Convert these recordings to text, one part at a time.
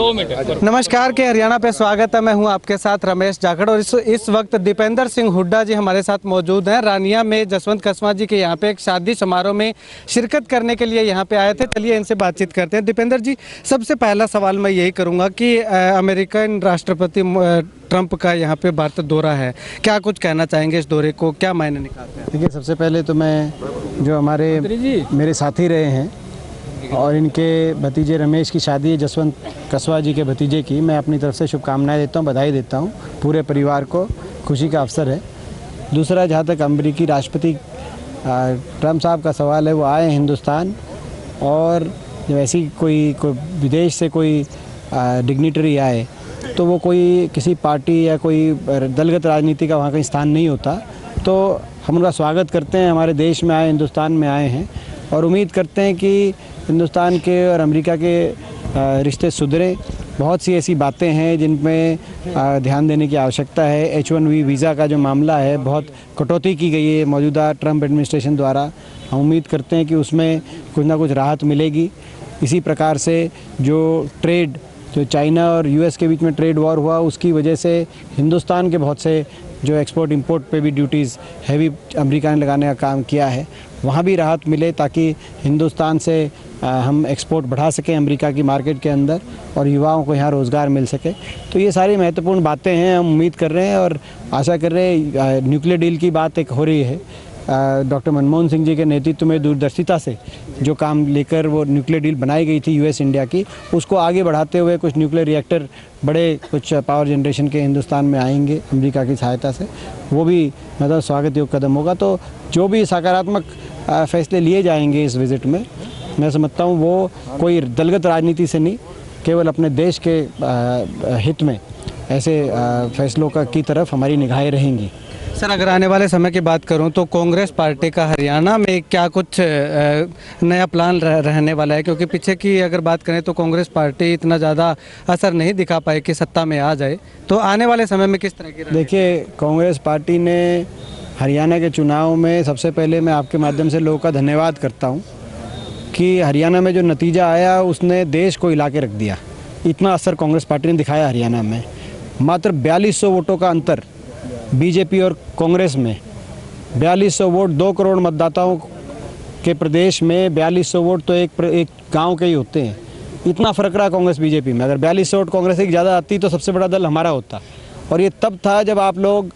2 minute. नमस्कार के हरियाणा पे स्वागत है। मैं हूं आपके साथ रमेश जाखड़ और इस वक्त दीपेंद्र सिंह हुड्डा जी हमारे साथ मौजूद हैं। रानिया में जसवंत कस्वां जी के यहाँ पे एक शादी समारोह में शिरकत करने के लिए यहाँ पे आए थे। चलिए इनसे बातचीत करते हैं। दीपेंद्र जी, सबसे पहला सवाल मैं यही करूँगा कि अमेरिकन राष्ट्रपति ट्रंप का यहाँ पे भारत दौरा है, क्या कुछ कहना चाहेंगे इस दौरे को, क्या मायने निकालते हैं? देखिए, सबसे पहले तो मैं जो मेरे साथी रहे हैं और इनके भतीजे रमेश की शादी है जसवंत कस्वां जी के भतीजे की, मैं अपनी तरफ से शुभकामनाएं देता हूं, बधाई देता हूं। पूरे परिवार को खुशी का अवसर है। दूसरा, जहां तक अमेरिकी राष्ट्रपति ट्रंप साहब का सवाल है, वो आए हिंदुस्तान और जब ऐसी कोई विदेश से कोई डिग्निटरी आए तो वो कोई किसी पार्टी या कोई दलगत राजनीति का वहाँ का स्थान नहीं होता। तो हम उनका स्वागत करते हैं। हमारे देश में आए, हिंदुस्तान में आए हैं और उम्मीद करते हैं कि हिंदुस्तान के और अमेरिका के रिश्ते सुधरें। बहुत सी ऐसी बातें हैं जिन में ध्यान देने की आवश्यकता है। H1B वीज़ा का जो मामला है, बहुत कटौती की गई है मौजूदा ट्रंप एडमिनिस्ट्रेशन द्वारा। हम उम्मीद करते हैं कि उसमें कुछ ना कुछ राहत मिलेगी। इसी प्रकार से जो चाइना और US के बीच में ट्रेड वॉर हुआ, उसकी वजह से हिंदुस्तान के बहुत से जो एक्सपोर्ट इंपोर्ट पे भी ड्यूटीज़ हैवी अमेरिका ने लगाने का काम किया है, वहाँ भी राहत मिले ताकि हिंदुस्तान से हम एक्सपोर्ट बढ़ा सकें अमेरिका की मार्केट के अंदर और युवाओं को यहाँ रोज़गार मिल सके। तो ये सारी महत्वपूर्ण बातें हैं। हम उम्मीद कर रहे हैं और आशा कर रहे हैं। न्यूक्लियर डील की बात एक हो रही है। डॉक्टर मनमोहन सिंह जी के नेतृत्व में दूरदर्शिता से जो काम लेकर वो न्यूक्लियर डील बनाई गई थी US इंडिया की, उसको आगे बढ़ाते हुए कुछ न्यूक्लियर रिएक्टर बड़े कुछ पावर जनरेशन के हिंदुस्तान में आएंगे अमेरिका की सहायता से। वो भी मतलब स्वागत योग्य कदम होगा। तो जो भी सकारात्मक फैसले लिए जाएंगे इस विज़िट में, मैं समझता हूँ वो कोई दलगत राजनीति से नहीं, केवल अपने देश के हित में ऐसे फैसलों की तरफ हमारी निगाहें रहेंगी। सर, अगर आने वाले समय की बात करूं तो कांग्रेस पार्टी का हरियाणा में क्या कुछ नया प्लान रहने वाला है? क्योंकि पीछे की अगर बात करें तो कांग्रेस पार्टी इतना ज़्यादा असर नहीं दिखा पाई कि सत्ता में आ जाए, तो आने वाले समय में किस तरह की? देखिए, कांग्रेस पार्टी ने हरियाणा के चुनाव में, सबसे पहले मैं आपके माध्यम से लोगों का धन्यवाद करता हूँ कि हरियाणा में जो नतीजा आया उसने देश को हिला के रख दिया। इतना असर कांग्रेस पार्टी ने दिखाया हरियाणा में। मात्र 4200 वोटों का अंतर बीजेपी और कांग्रेस में। 4200 वोट 2 करोड़ मतदाताओं के प्रदेश में 4200 वोट तो एक गांव के ही होते हैं। इतना फ़र्क रहा कांग्रेस बीजेपी में। अगर 4200 वोट कांग्रेस की ज़्यादा आती तो सबसे बड़ा दल हमारा होता। और ये तब था जब आप लोग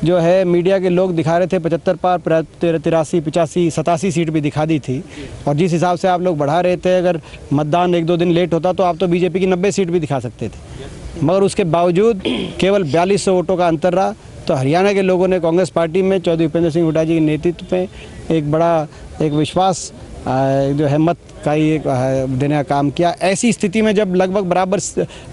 जो है मीडिया के लोग दिखा रहे थे 75 पार, 83, 85, 87 सीट भी दिखा दी थी। और जिस हिसाब से आप लोग बढ़ा रहे थे, अगर मतदान 1-2 दिन लेट होता तो आप तो बीजेपी की 90 सीट भी दिखा सकते थे। मगर उसके बावजूद केवल 4200 वोटों का अंतर रहा। तो हरियाणा के लोगों ने कांग्रेस पार्टी में चौधरी दीपेंद्र सिंह हुड्डा जी के नेतृत्व में एक विश्वास जो है मत का ही देने का काम किया। ऐसी स्थिति में जब लगभग बराबर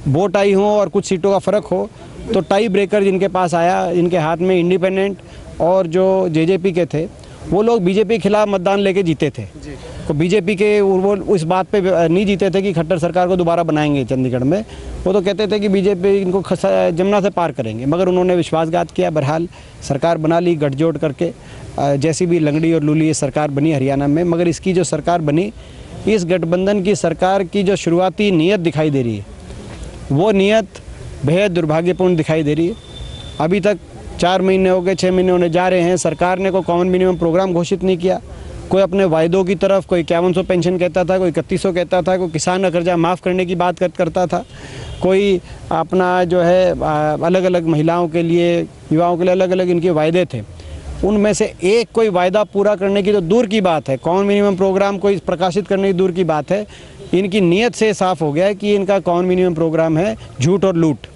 वोट आई हो और कुछ सीटों का फ़र्क हो, तो टाई ब्रेकर जिनके पास आया, इनके हाथ में इंडिपेंडेंट और जो JJP के थे, वो लोग बीजेपी के खिलाफ मतदान लेके जीते थे। तो बीजेपी के वो इस बात पे नहीं जीते थे कि खट्टर सरकार को दोबारा बनाएंगे चंडीगढ़ में। वो तो कहते थे कि बीजेपी इनको जमुना से पार करेंगे। मगर उन्होंने विश्वासघात किया। बहरहाल सरकार बना ली गठजोड़ करके। जैसी भी लंगड़ी और लूली ये सरकार बनी हरियाणा में, मगर इसकी जो सरकार बनी, इस गठबंधन की सरकार की जो शुरुआती नीयत दिखाई दे रही है, वो नीयत बेहद दुर्भाग्यपूर्ण दिखाई दे रही है। अभी तक 4 महीने हो गए, 6 महीने होने जा रहे हैं, सरकार ने कोई कॉमन मिनिमम प्रोग्राम घोषित नहीं किया। कोई अपने वायदों की तरफ, कोई 5100 पेंशन कहता था, कोई 3100 कहता था, कोई किसान का कर्जा माफ़ करने की बात करता था, कोई अपना जो है अलग अलग महिलाओं के लिए, युवाओं के लिए अलग अलग इनके वायदे थे। उनमें से एक कोई वायदा पूरा करने की तो दूर की बात है, कॉमन मिनिमम प्रोग्राम कोई प्रकाशित करने की दूर की बात है। इनकी नीयत से साफ हो गया है कि इनका कॉमन मिनिमम प्रोग्राम है झूठ और लूट।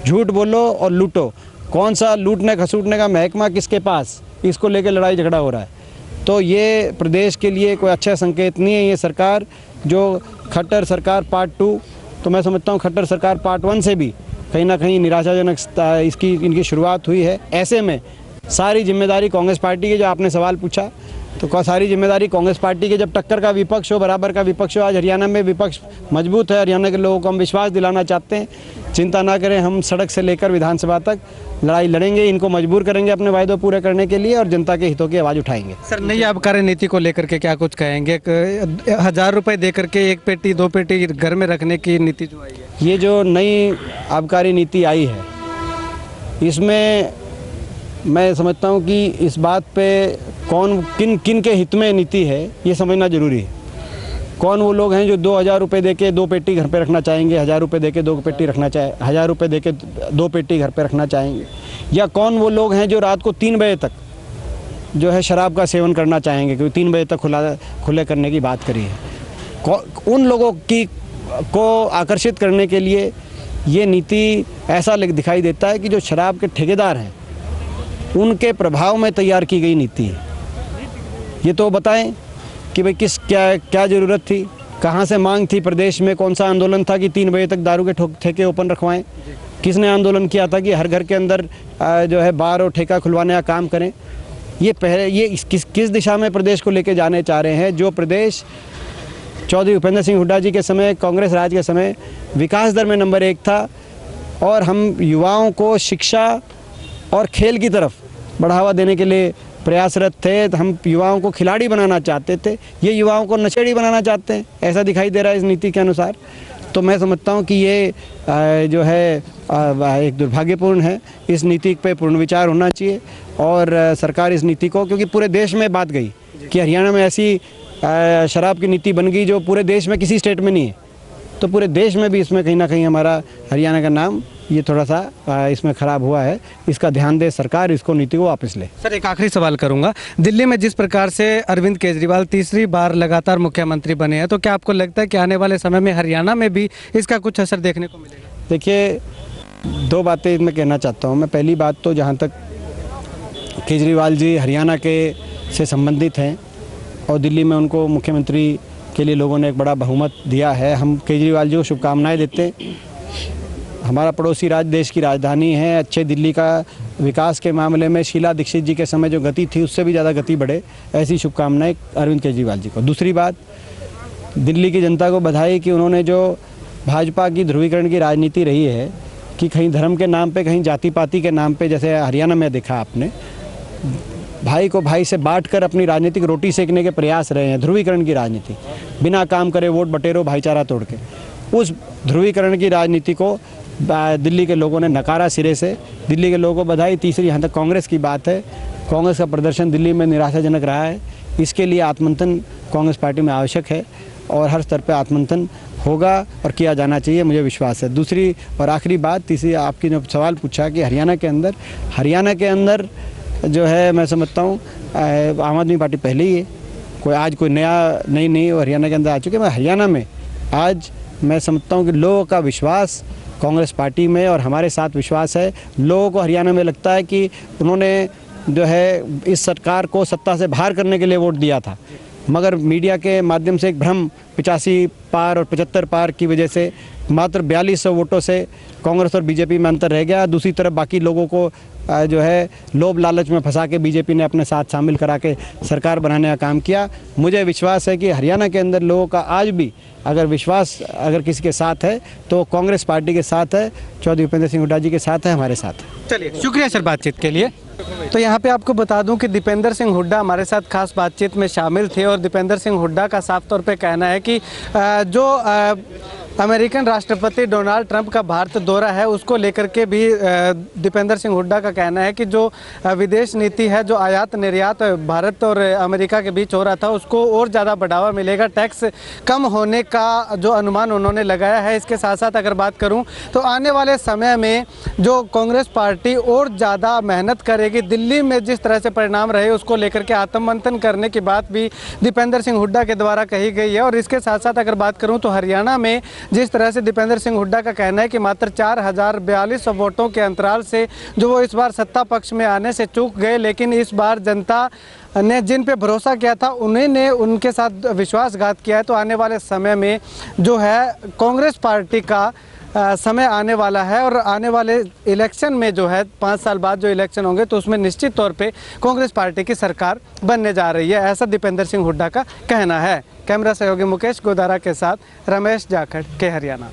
झूठ बोलो और लूटो। कौन सा लूटने खसूटने का महकमा किसके पास, इसको लेकर लड़ाई झगड़ा हो रहा है। तो ये प्रदेश के लिए कोई अच्छा संकेत नहीं है। ये सरकार जो खट्टर सरकार पार्ट 2, तो मैं समझता हूँ खट्टर सरकार पार्ट 1 से भी कहीं ना कहीं निराशाजनक इनकी शुरुआत हुई है। ऐसे में सारी जिम्मेदारी कांग्रेस पार्टी की, जो आपने सवाल पूछा, तो सारी जिम्मेदारी कांग्रेस पार्टी की। जब टक्कर का विपक्ष हो, बराबर का विपक्ष हो, आज हरियाणा में विपक्ष मजबूत है। हरियाणा के लोगों को हम विश्वास दिलाना चाहते हैं, चिंता ना करें, हम सड़क से लेकर विधानसभा तक लड़ाई लड़ेंगे, इनको मजबूर करेंगे अपने वायदे पूरे करने के लिए और जनता के हितों की आवाज़ उठाएंगे। सर, नई आबकारी नीति को लेकर के क्या कुछ कहेंगे? 1000 रुपये दे करके 1 पेटी 2 पेटी घर में रखने की नीति जो आई है, ये जो नई आबकारी नीति आई है, इसमें मैं समझता हूँ कि इस बात पे कौन किन के हित में नीति है ये समझना ज़रूरी है। कौन वो लोग हैं जो 2000 रुपये दे के 2 पेटी घर पे रखना चाहेंगे, 1000 रुपये दे के 2 पेटी रखना चाहे, 1000 रुपये दे के 2 पेटी घर पे रखना चाहेंगे, या कौन वो लोग हैं जो रात को 3 बजे तक जो है शराब का सेवन करना चाहेंगे, क्योंकि 3 बजे तक खुले करने की बात करी है। उन लोगों को आकर्षित करने के लिए ये नीति ऐसा दिखाई देता है कि जो शराब के ठेकेदार हैं उनके प्रभाव में तैयार की गई नीति है। ये तो बताएं कि भाई क्या ज़रूरत थी, कहाँ से मांग थी, प्रदेश में कौन सा आंदोलन था कि 3 बजे तक दारू के ठेके ओपन रखवाएं? किसने आंदोलन किया था कि हर घर के अंदर जो है बार और ठेका खुलवाने का काम करें? ये किस दिशा में प्रदेश को लेके जाने चाह रहे हैं? जो प्रदेश चौधरी भूपेंद्र सिंह हुड्डा जी के समय, कांग्रेस राज के समय विकास दर में नंबर 1 था और हम युवाओं को शिक्षा और खेल की तरफ बढ़ावा देने के लिए प्रयासरत थे। हम युवाओं को खिलाड़ी बनाना चाहते थे, ये युवाओं को नशेड़ी बनाना चाहते हैं, ऐसा दिखाई दे रहा है इस नीति के अनुसार। तो मैं समझता हूँ कि ये जो है एक दुर्भाग्यपूर्ण है। इस नीति पे पूर्ण विचार होना चाहिए और सरकार इस नीति को, क्योंकि पूरे देश में बात गई कि हरियाणा में ऐसी शराब की नीति बन गई जो पूरे देश में किसी स्टेट में नहीं है, तो पूरे देश में भी इसमें कहीं ना कहीं हमारा हरियाणा का नाम ये थोड़ा सा इसमें ख़राब हुआ है। इसका ध्यान दे सरकार, इसको नीति को वापस ले। सर, एक आखिरी सवाल करूंगा। दिल्ली में जिस प्रकार से अरविंद केजरीवाल तीसरी बार लगातार मुख्यमंत्री बने हैं, तो क्या आपको लगता है कि आने वाले समय में हरियाणा में भी इसका कुछ असर देखने को मिलेगा? देखिए, 2 बातें इसमें कहना चाहता हूँ मैं। पहली बात तो जहाँ तक केजरीवाल जी हरियाणा के से संबंधित हैं और दिल्ली में उनको मुख्यमंत्री के लिए लोगों ने एक बड़ा बहुमत दिया है, हम केजरीवाल जी को शुभकामनाएँ देते हैं। हमारा पड़ोसी राज्य देश की राजधानी है, अच्छे दिल्ली का विकास के मामले में शीला दीक्षित जी के समय जो गति थी उससे भी ज़्यादा गति बढ़े, ऐसी शुभकामनाएं अरविंद केजरीवाल जी को। दूसरी बात, दिल्ली की जनता को बधाई कि उन्होंने जो भाजपा की ध्रुवीकरण की राजनीति रही है कि कहीं धर्म के नाम पे, कहीं जाति पाति के नाम पे, जैसे हरियाणा में देखा आपने, भाई को भाई से बांटकर अपनी राजनीतिक रोटी सेकने के प्रयास रहे हैं। ध्रुवीकरण की राजनीति, बिना काम करे वोट बटेरो, भाईचारा तोड़ के, उस ध्रुवीकरण की राजनीति को दिल्ली के लोगों ने नकारा सिरे से। दिल्ली के लोगों को बधाई। तीसरी, यहाँ तक कांग्रेस की बात है, कांग्रेस का प्रदर्शन दिल्ली में निराशाजनक रहा है। इसके लिए आत्ममंथन कांग्रेस पार्टी में आवश्यक है और हर स्तर पर आत्ममंथन होगा और किया जाना चाहिए, मुझे विश्वास है। दूसरी और आखिरी बात, तीसरी, आपकी जो सवाल पूछा कि हरियाणा के अंदर जो है, मैं समझता हूँ आम आदमी पार्टी पहले ही है, कोई नई हरियाणा के अंदर आ चुके हैं। हरियाणा में आज मैं समझता हूँ कि लोगों का विश्वास कांग्रेस पार्टी में और हमारे साथ विश्वास है। लोगों को हरियाणा में लगता है कि उन्होंने जो है इस सरकार को सत्ता से बाहर करने के लिए वोट दिया था, मगर मीडिया के माध्यम से एक भ्रम 85 पार और 75 पार की वजह से मात्र 4200 वोटों से कांग्रेस और बीजेपी में अंतर रह गया। दूसरी तरफ बाकी लोगों को जो है लोभ लालच में फंसा के बीजेपी ने अपने साथ शामिल करा के सरकार बनाने का काम किया। मुझे विश्वास है कि हरियाणा के अंदर लोगों का आज भी अगर विश्वास अगर किसी के साथ है तो कांग्रेस पार्टी के साथ है, चौधरी भूपेंद्र सिंह हुड्डा जी के साथ है, हमारे साथ है। चलिए, शुक्रिया सर बातचीत के लिए। तो यहाँ पे आपको बता दूं कि दीपेंद्र सिंह हुड्डा हमारे साथ खास बातचीत में शामिल थे और दीपेंद्र सिंह हुड्डा का साफ तौर पे कहना है कि जो अमेरिकन राष्ट्रपति डोनाल्ड ट्रंप का भारत दौरा है उसको लेकर के भी दीपेंद्र सिंह हुड्डा का कहना है कि जो विदेश नीति है, जो आयात निर्यात भारत और अमेरिका के बीच हो रहा था, उसको और ज़्यादा बढ़ावा मिलेगा। टैक्स कम होने का जो अनुमान उन्होंने लगाया है। इसके साथ साथ अगर बात करूं तो आने वाले समय में जो कांग्रेस पार्टी और ज़्यादा मेहनत करेगी। दिल्ली में जिस तरह से परिणाम रहे उसको लेकर के आत्ममंथन करने की बात भी दीपेंद्र सिंह हुड्डा के द्वारा कही गई है। और इसके साथ साथ अगर बात करूँ तो हरियाणा में जिस तरह से दीपेंद्र सिंह हुड्डा का कहना है कि मात्र 4042 वोटों के अंतराल से जो वो इस बार सत्ता पक्ष में आने से चूक गए, लेकिन इस बार जनता ने जिन पे भरोसा किया था उन्होंने उनके साथ विश्वासघात किया है। तो आने वाले समय में जो है कांग्रेस पार्टी का समय आने वाला है और आने वाले इलेक्शन में जो है 5 साल बाद जो इलेक्शन होंगे तो उसमें निश्चित तौर पे कांग्रेस पार्टी की सरकार बनने जा रही है, ऐसा दीपेंद्र सिंह हुड्डा का कहना है। कैमरा सहयोगी मुकेश गोदारा के साथ रमेश जाखड़ के हरियाणा।